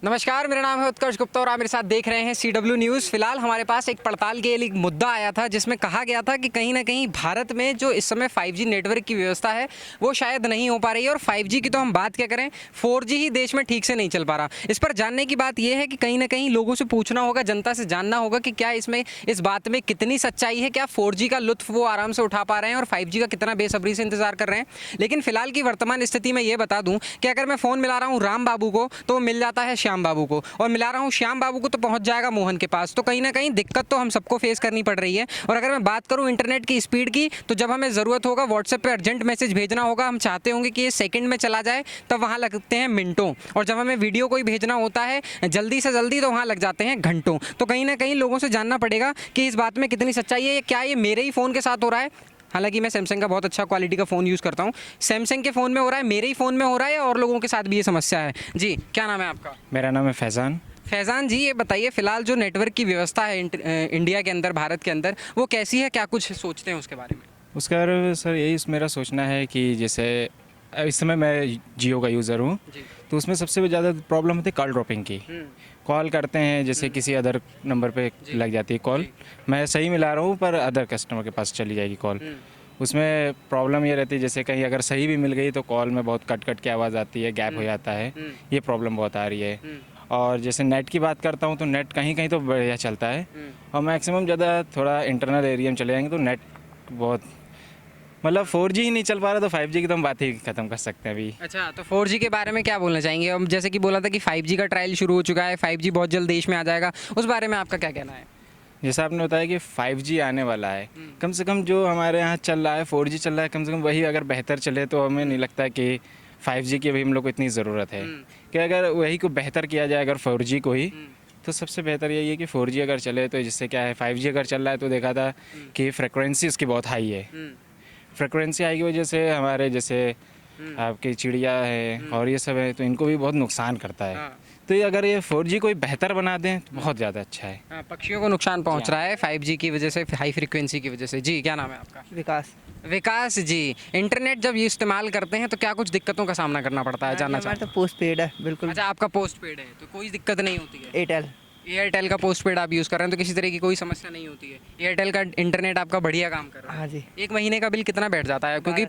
नमस्कार, मेरा नाम है उत्कर्ष गुप्ता और आप मेरे साथ देख रहे हैं CW न्यूज़। फिलहाल हमारे पास एक पड़ताल के लिए एक मुद्दा आया था जिसमें कहा गया था कि कहीं ना कहीं भारत में जो इस समय 5G नेटवर्क की व्यवस्था है वो शायद नहीं हो पा रही है। और 5G की तो हम बात क्या करें, 4G ही देश में ठीक से नहीं चल पा रहा। इस पर जानने की बात यह है कि कहीं ना कहीं लोगों से पूछना होगा, जनता से जानना होगा कि क्या इसमें इस बात में कितनी सच्चाई है, क्या 4G का लुत्फ वो आराम से उठा पा रहे हैं और 5G का कितना बेसब्री से इंतजार कर रहे हैं। लेकिन फिलहाल की वर्तमान स्थिति में ये बता दूं कि अगर मैं फ़ोन मिला रहा हूँ राम बाबू को तो वो मिल जाता है श्याम बाबू को, और मिला रहा हूँ श्याम बाबू को तो पहुंच जाएगा मोहन के पास। तो कहीं ना कहीं दिक्कत तो हम सबको फेस करनी पड़ रही है। और अगर मैं बात करूँ इंटरनेट की स्पीड की, तो जब हमें ज़रूरत होगा व्हाट्सएप पे अर्जेंट मैसेज भेजना होगा, हम चाहते होंगे कि ये सेकंड में चला जाए, तब वहाँ लगते हैं मिनटों। और जब हमें वीडियो कोई भेजना होता है जल्दी से जल्दी, तो वहाँ लग जाते हैं घंटों। तो कहीं ना कहीं लोगों से जानना पड़ेगा कि इस बात में कितनी सच्चाई है। क्या ये मेरे ही फ़ोन के साथ हो रहा है? हालांकि मैं सैमसंग का बहुत अच्छा क्वालिटी का फ़ोन यूज़ करता हूँ। सैमसंग के फ़ोन में हो रहा है, मेरे ही फ़ोन में हो रहा है, या और लोगों के साथ भी ये समस्या है? जी, क्या नाम है आपका? मेरा नाम है फैज़ान। फैज़ान जी, ये बताइए फ़िलहाल जो नेटवर्क की व्यवस्था है इंडिया के अंदर, भारत के अंदर, वो कैसी है? क्या कुछ सोचते हैं उसके बारे में? उसके बारे में सर यही मेरा सोचना है कि जैसे इस समय मैं जियो का यूज़र हूँ, जी। तो उसमें सबसे ज़्यादा प्रॉब्लम होती है कॉल ड्रॉपिंग की। कॉल करते हैं जैसे किसी अदर नंबर पे लग जाती है कॉल, मैं सही मिला रहा हूँ पर अदर कस्टमर के पास चली जाएगी कॉल। उसमें प्रॉब्लम ये रहती है जैसे कहीं अगर सही भी मिल गई तो कॉल में बहुत कट कट की आवाज़ आती है, गैप हो जाता है, ये प्रॉब्लम बहुत आ रही है। और जैसे नेट की बात करता हूँ तो नेट कहीं कहीं तो बढ़िया चलता है, और मैक्सिमम ज़्यादा थोड़ा इंटरनल एरिया में चले जाएंगे तो नेट बहुत मतलब 4G ही नहीं चल पा रहा, तो 5G की तो हम बात ही ख़त्म कर सकते हैं अभी। अच्छा, तो 4G के बारे में क्या बोलना चाहेंगे? अब जैसे कि बोला था कि 5G का ट्रायल शुरू हो चुका है, 5G बहुत जल्द देश में आ जाएगा, उस बारे में आपका क्या कहना है? जैसा आपने बताया कि 5G आने वाला है, कम से कम जो हमारे यहाँ चल रहा है 4G चल रहा है, कम से कम वही अगर बेहतर चले तो हमें नहीं लगता कि 5G की अभी हम लोग को इतनी ज़रूरत है। कि अगर वही को बेहतर किया जाए अगर 4G को ही, तो सबसे बेहतर यही है कि 4G अगर चले तो जिससे क्या है, 5G अगर चल रहा है तो देखा था कि फ्रिक्वेंसी इसकी बहुत हाई है। फ्रिक्वेंसी हाई की वजह से हमारे जैसे आपकी चिड़िया है और ये सब है तो इनको भी बहुत नुकसान करता है। हाँ। तो ये अगर ये 4G को ही बेहतर बना दें तो बहुत ज़्यादा अच्छा है। हाँ, पक्षियों को नुकसान पहुंच रहा है 5G की वजह से, हाई फ्रीक्वेंसी की वजह से। जी, क्या नाम है आपका? विकास। विकास जी, इंटरनेट जब ये इस्तेमाल करते हैं तो क्या कुछ दिक्कतों का सामना करना पड़ता है, जानना हमारा चाहता तो पोस्ट पेड है बिल्कुल। अच्छा, आपका पोस्ट पेड है तो कोई दिक्कत नहीं होती है? एयरटेल। एयरटेल का पोस्ट पेड आप यूज़ कर रहे हैं तो किसी तरह की कोई समस्या नहीं होती है? एयरटेल का इंटरनेट आपका बढ़िया काम कर रहा है? हाँ जी। एक महीने का बिल कितना बैठ जाता है? क्योंकि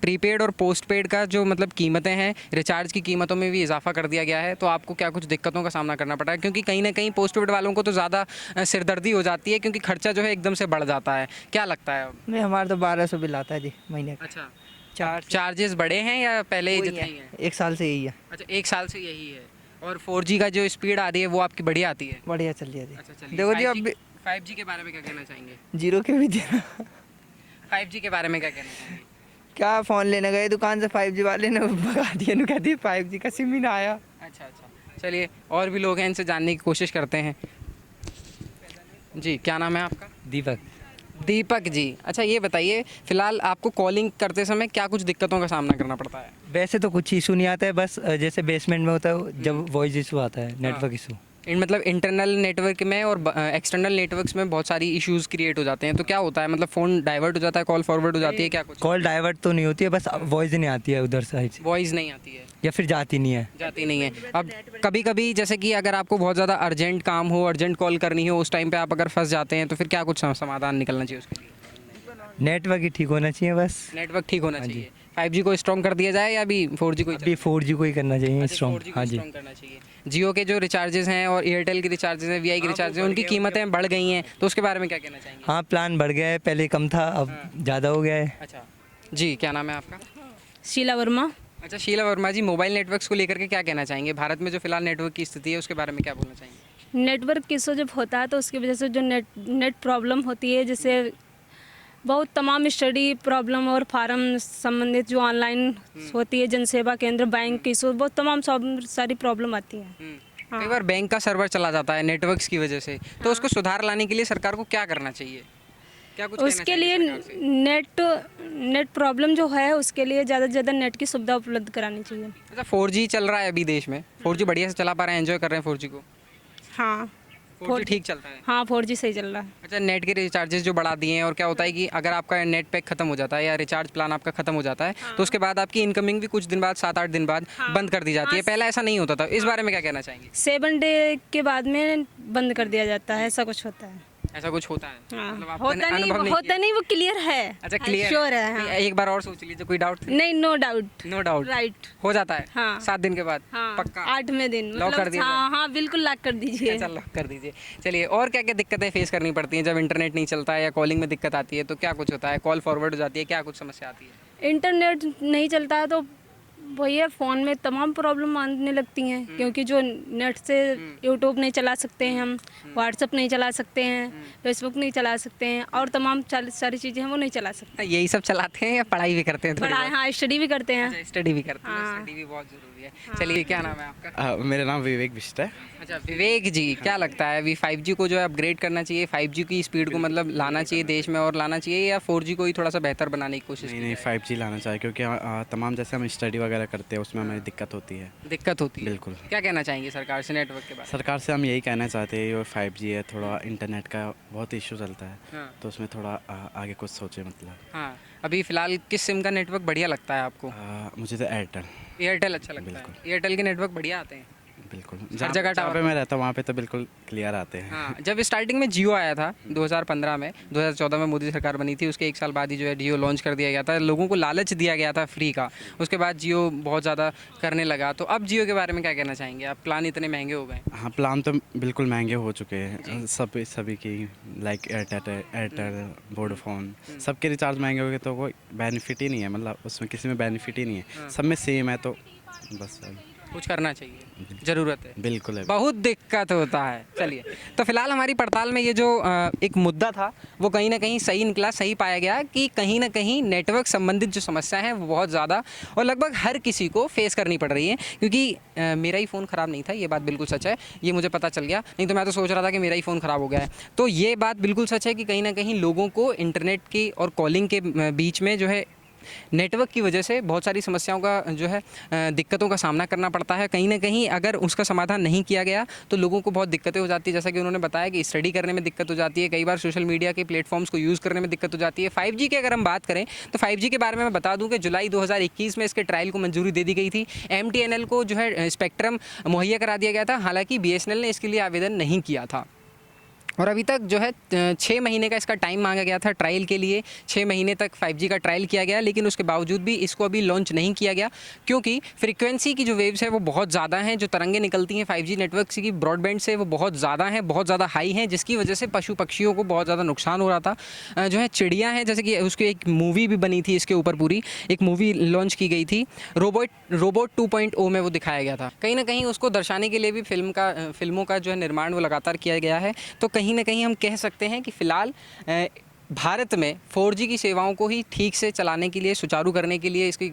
प्रीपेड और पोस्ट पेड का जो मतलब कीमतें हैं, रिचार्ज की कीमतों में भी इजाफा कर दिया गया है, तो आपको क्या कुछ दिक्कतों का सामना करना पड़ा है? क्योंकि कहीं ना कहीं पोस्ट पेड वालों को तो ज़्यादा सिरदर्दी हो जाती है, क्योंकि खर्चा जो है एकदम से बढ़ जाता है। क्या लगता है अब? नहीं, हमारा तो 1200 बिल आता है जी महीने का। अच्छा, चार्जेस बढ़े हैं या पहले ही जितने ही हैं? एक साल से यही है। अच्छा, एक साल से यही है। और 4G का जो स्पीड आती है वो आपकी बढ़िया आती है? बढ़िया चल रही है जी। अच्छा, चलिए। देखो जी, अब 5G के बारे में क्या कहना चाहेंगे? जीरो के भी देना। 5G के बारे में क्या कहना चाहेंगे? क्या फ़ोन लेने गए दुकान से, 5G वाले ने भगा दिया, ने कहती 5G का सिम ही ना आया। अच्छा, चलिए, और भी लोग हैं, इनसे जानने की कोशिश करते हैं। जी, क्या नाम है आपका? दीपक। दीपक जी, अच्छा ये बताइए फ़िलहाल आपको कॉलिंग करते समय क्या कुछ दिक्कतों का सामना करना पड़ता है? वैसे तो कुछ इशू नहीं आता है, बस जैसे बेसमेंट में होता है जब वॉइस इशू आता है, नेटवर्क इशू। मतलब इंटरनल नेटवर्क में और एक्सटर्नल नेटवर्क्स में बहुत सारी इश्यूज़ क्रिएट हो जाते हैं, तो क्या होता है? मतलब फ़ोन डाइवर्ट हो जाता है, कॉल फॉरवर्ड हो जाती है, क्या कुछ? कॉल डाइवर्ट तो नहीं होती है, बस वॉइस नहीं आती है उधर साइड से, वॉइस नहीं आती है? या फिर जाती नहीं है। जाती नहीं है। अब कभी कभी जैसे कि अगर आपको बहुत ज़्यादा अर्जेंट काम हो, अर्जेंट कॉल करनी हो, उस टाइम पे आप अगर फंस जाते हैं तो फिर क्या कुछ समाधान निकलना चाहिए उसके लिए? नेटवर्क ही ठीक होना चाहिए बस। नेटवर्क ठीक होना चाहिए। 5G को स्ट्रॉन्ग कर दिया जाए या अभी 4G को? अभी 4G को ही करना चाहिए स्ट्रॉन्ग। हाँ जी। स्ट्रॉन्ग करना चाहिए। जियो के जो रिचार्जेस हैं और एयरटेल के रिचार्जेस हैं, VI के रिचार्जेस हैं, उनकी कीमतें बढ़ गई हैं, तो उसके बारे में क्या कहना चाहेंगे? हाँ, प्लान बढ़ गया है, पहले कम था अब ज़्यादा हो गया है। अच्छा जी, क्या नाम है आपका? शीला वर्मा। अच्छा, शीला वर्मा जी, मोबाइल नेटवर्क्स को लेकर के क्या कहना चाहेंगे? भारत में जो फिलहाल नेटवर्क की स्थिति है उसके बारे में क्या बोलना चाहेंगे? नेटवर्क इशू जब होता है तो उसकी वजह से जो नेट प्रॉब्लम होती है, जैसे बहुत तमाम स्टडी प्रॉब्लम और फार्म संबंधित जो ऑनलाइन होती है, जनसेवा केंद्र, बैंक इशू, बहुत तमाम सारी प्रॉब्लम आती है। कई बार बैंक का सर्वर चला जाता है नेटवर्क्स की वजह से, तो उसको सुधार लाने के लिए सरकार को क्या करना चाहिए? क्या कुछ कहना उसके चाहिए लिए सरकार से? नेट प्रॉब्लम जो है उसके लिए ज़्यादा से ज़्यादा नेट की सुविधा उपलब्ध करानी चाहिए। अच्छा, 4G चल रहा है अभी देश में, 4G बढ़िया से चला पा रहे हैं, एंजॉय कर रहे हैं 4G को? हाँ। 4G ठीक चलता है। हाँ 4G सही चल रहा है। अच्छा, नेट के रिचार्जेस जो बढ़ा दिए हैं, और क्या होता है कि अगर आपका नेट पैक खत्म हो जाता है या रिचार्ज प्लान आपका खत्म हो जाता है तो उसके बाद आपकी इनकमिंग भी कुछ दिन बाद, 7-8 दिन बाद बंद कर दी जाती है। पहले ऐसा नहीं होता था, इस बारे में क्या कहना चाहेंगे? 7 डे के बाद में बंद कर दिया जाता है, ऐसा कुछ होता है। ऐसा कुछ होता है? हाँ, मतलब आपने होता नहीं, अनुभव होता नहीं, वो क्लियर है। अच्छा, क्लियर श्योर है। हाँ। एक बार और सोच लीजिए, कोई डाउट? नहीं, no doubt. No doubt, right. हो जाता है। हाँ। 7 दिन के बाद? हाँ, पक्का? 8वें दिन लॉक कर दिया हाँ हाँ बिल्कुल लॉक कर दीजिए। अच्छा, लॉक कर दीजिए। चलिए, और क्या क्या दिक्कतें फेस करनी पड़ती हैं जब इंटरनेट नहीं चलता है या कॉलिंग में दिक्कत आती है? तो क्या कुछ होता है? कॉल फॉरवर्ड हो जाती है, क्या कुछ समस्या आती है? इंटरनेट नहीं चलता है तो वही है, फ़ोन में तमाम प्रॉब्लम आने लगती हैं, क्योंकि जो नेट से यूट्यूब नहीं चला सकते हैं हम, व्हाट्सअप नहीं चला सकते हैं, फेसबुक नहीं चला सकते हैं, और तमाम सारी चीज़ें हैं वो नहीं चला सकते। यही सब चलाते हैं या पढ़ाई भी करते हैं? थोड़ी पढ़ाई, हाँ स्टडी भी करते हैं। बहुत? स्टडी भी करते हैं, हाँ। स्टडी भी बहुत ज़रूरी है। चलिए, क्या नाम है आपका? मेरा नाम विवेक बिष्ट है। अच्छा विवेक जी, क्या लगता है अभी 5G को जो है अपग्रेड करना चाहिए, 5G की स्पीड को मतलब लाना चाहिए देश में और लाना चाहिए, या 4G को ही थोड़ा सा बेहतर बनाने की कोशिश? नहीं 5G लाना चाहिए, क्योंकि तमाम जैसे हम स्टडी वगैरह करते हैं उसमें हमें दिक्कत होती है। दिक्कत होती है? बिल्कुल। क्या कहना चाहेंगे सरकार से नेटवर्क के बारे में? सरकार से हम यही कहना चाहते हैं, ये 5G है, थोड़ा इंटरनेट का बहुत इशू चलता है, हाँ। तो उसमें थोड़ा आगे कुछ सोचे मतलब। हाँ, अभी फ़िलहाल किस सिम का नेटवर्क बढ़िया लगता है आपको? मुझे तो एयरटेल। एयरटेल अच्छा लगता है? बिल्कुल। एयरटेल के नेटवर्क बढ़िया आते हैं? बिल्कुल, हर जगह जहाँ पे टावर? मैं रहता हूँ वहाँ पे तो बिल्कुल क्लियर आते हैं। हाँ, जब स्टार्टिंग में जियो आया था 2015 में, 2014 में मोदी सरकार बनी थी, उसके 1 साल बाद ही जो है जियो लॉन्च कर दिया गया था, लोगों को लालच दिया गया था फ्री का। उसके बाद जियो बहुत ज़्यादा करने लगा, तो अब जियो के बारे में क्या कहना चाहेंगे? अब प्लान इतने महंगे हो गए। हाँ, प्लान तो बिल्कुल महंगे हो चुके हैं सभी की, लाइक एयरटेल, वोडाफोन, सबके रिचार्ज महंगे हो गए, तो कोई बेनिफिट ही नहीं है, मतलब उसमें किसी में बेनिफिट ही नहीं है, सब में सेम है, तो बस कुछ करना चाहिए, ज़रूरत है। बिल्कुल है। बहुत दिक्कत होता है। चलिए, तो फिलहाल हमारी पड़ताल में ये जो एक मुद्दा था वो कहीं ना कहीं सही निकला, सही पाया गया कि कहीं ना कहीं नेटवर्क संबंधित जो समस्या है वो बहुत ज़्यादा और लगभग हर किसी को फेस करनी पड़ रही है, क्योंकि मेरा ही फ़ोन ख़राब नहीं था, ये बात बिल्कुल सच है, ये मुझे पता चल गया, नहीं तो मैं तो सोच रहा था कि मेरा ही फ़ोन ख़राब हो गया है। तो ये बात बिल्कुल सच है कि कहीं ना कहीं लोगों को इंटरनेट की और कॉलिंग के बीच में जो है नेटवर्क की वजह से बहुत सारी समस्याओं का जो है दिक्कतों का सामना करना पड़ता है। कहीं ना कहीं अगर उसका समाधान नहीं किया गया तो लोगों को बहुत दिक्कतें हो जाती है, जैसा कि उन्होंने बताया कि स्टडी करने में दिक्कत हो जाती है, कई बार सोशल मीडिया के प्लेटफॉर्म्स को यूज़ करने में दिक्कत हो जाती है। 5G की अगर हम बात करें तो 5G के बारे में मैं बता दूं कि जुलाई 2021 में इसके ट्रायल को मंजूरी दे दी गई थी। MTNL को जो है स्पेक्ट्रम मुहैया करा दिया गया था, हालांकि BSNL ने इसके लिए आवेदन नहीं किया था और अभी तक जो है 6 महीने का इसका टाइम मांगा गया था ट्रायल के लिए। 6 महीने तक 5G का ट्रायल किया गया, लेकिन उसके बावजूद भी इसको अभी लॉन्च नहीं किया गया, क्योंकि फ्रीक्वेंसी की जो वेव्स है वो बहुत ज़्यादा हैं, जो तरंगें निकलती हैं 5G नेटवर्क की ब्रॉडबैंड से वो बहुत ज़्यादा हैं, बहुत ज़्यादा हाई हैं, जिसकी वजह से पशु पक्षियों को बहुत ज़्यादा नुकसान हो रहा था। जो है चिड़ियाँ हैं, जैसे कि उसकी एक मूवी भी बनी थी, इसके ऊपर पूरी एक मूवी लॉन्च की गई थी, रोबोट 2.0 में वो दिखाया गया था। कहीं ना कहीं उसको दर्शाने के लिए भी फिल्मों का जो है निर्माण वो लगातार किया गया है। तो कहीं ना कहीं हम कह सकते हैं कि फ़िलहाल भारत में 4G की सेवाओं को ही ठीक से चलाने के लिए, सुचारू करने के लिए इसकी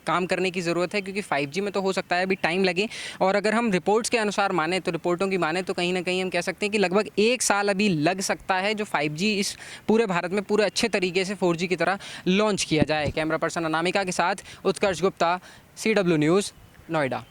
काम करने की ज़रूरत है, क्योंकि 5G में तो हो सकता है अभी टाइम लगे, और अगर हम रिपोर्ट्स के अनुसार माने तो रिपोर्टों की माने तो कहीं ना कहीं हम कह सकते हैं कि लगभग 1 साल अभी लग सकता है जो 5G इस पूरे भारत में पूरे अच्छे तरीके से 4G की तरह लॉन्च किया जाए। कैमरा पर्सन अनामिका के साथ उत्कर्ष गुप्ता, CW न्यूज़, नोएडा।